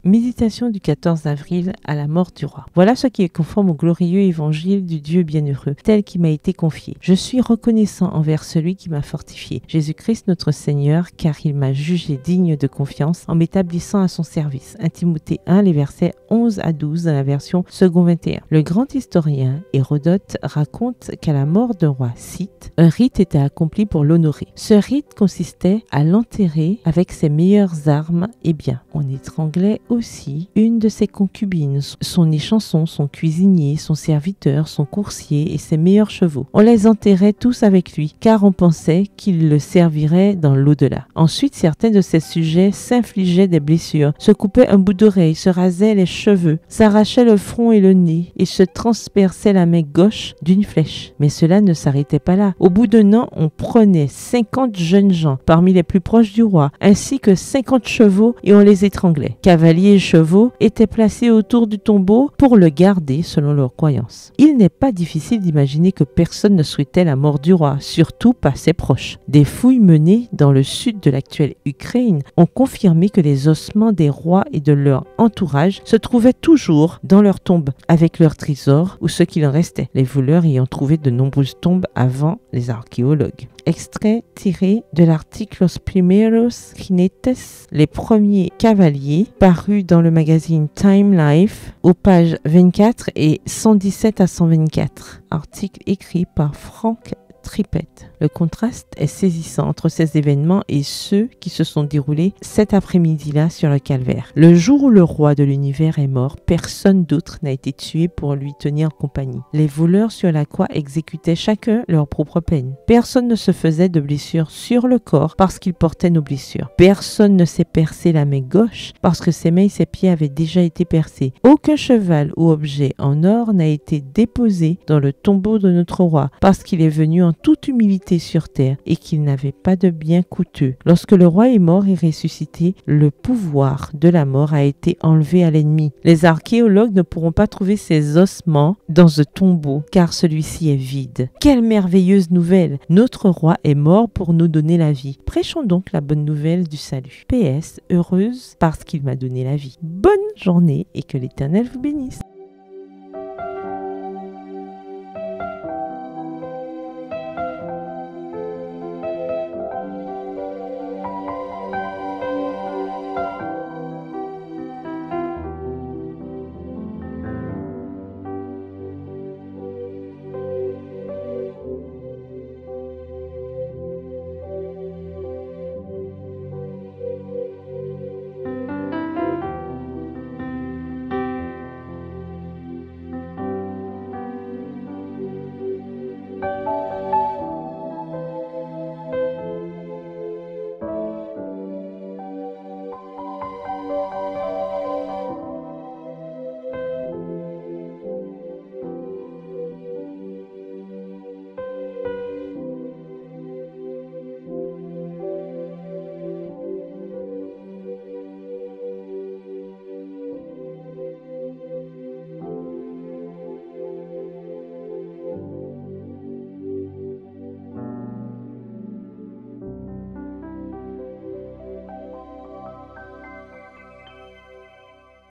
Méditation du 14 avril à la mort du roi. Voilà ce qui est conforme au glorieux évangile du Dieu bienheureux, tel qui m'a été confié. Je suis reconnaissant envers celui qui m'a fortifié, Jésus-Christ notre Seigneur, car il m'a jugé digne de confiance en m'établissant à son service. 1 Timothée 1, les versets 11 à 12 dans la version second 21. Le grand historien Hérodote raconte qu'à la mort d'un roi scythe, un rite était accompli pour l'honorer. Ce rite consistait à l'enterrer avec ses meilleures armes et biens. On étranglait aussi une de ses concubines, son échanson, son cuisinier, son serviteur, son coursier et ses meilleurs chevaux. On les enterrait tous avec lui, car on pensait qu'il le servirait dans l'au-delà. Ensuite, certains de ses sujets s'infligeaient des blessures, se coupaient un bout d'oreille, se rasaient les cheveux, s'arrachaient le front et le nez, et se transperçaient la main gauche d'une flèche. Mais cela ne s'arrêtait pas là. Au bout d'un an, on prenait 50 jeunes gens, parmi les plus proches du roi, ainsi que 50 chevaux, et on les étranglait. Cavaliers et chevaux étaient placés autour du tombeau pour le garder selon leurs croyances. Il n'est pas difficile d'imaginer que personne ne souhaitait la mort du roi, surtout pas ses proches. Des fouilles menées dans le sud de l'actuelle Ukraine ont confirmé que les ossements des rois et de leur entourage se trouvaient toujours dans leurs tombes, avec leurs trésors ou ce qu'il en restait, les voleurs ayant trouvé de nombreuses tombes avant les archéologues. Extrait tiré de l'article Los Primeros Jinetes, les premiers cavaliers, paru dans le magazine Time Life, aux pages 24 et 117 à 124. Article écrit par Frank Trippett. Le contraste est saisissant entre ces événements et ceux qui se sont déroulés cet après-midi-là sur le calvaire. Le jour où le roi de l'univers est mort, personne d'autre n'a été tué pour lui tenir compagnie. Les voleurs sur la croix exécutaient chacun leur propre peine. Personne ne se faisait de blessures sur le corps parce qu'il portait nos blessures. Personne ne s'est percé la main gauche parce que ses mains et ses pieds avaient déjà été percés. Aucun cheval ou objet en or n'a été déposé dans le tombeau de notre roi parce qu'il est venu en toute humilité sur terre et qu'il n'avait pas de bien coûteux. Lorsque le roi est mort et ressuscité, le pouvoir de la mort a été enlevé à l'ennemi. Les archéologues ne pourront pas trouver ses ossements dans ce tombeau car celui-ci est vide. Quelle merveilleuse nouvelle! Notre roi est mort pour nous donner la vie. Prêchons donc la bonne nouvelle du salut. PS, heureuse parce qu'il m'a donné la vie. Bonne journée et que l'Éternel vous bénisse.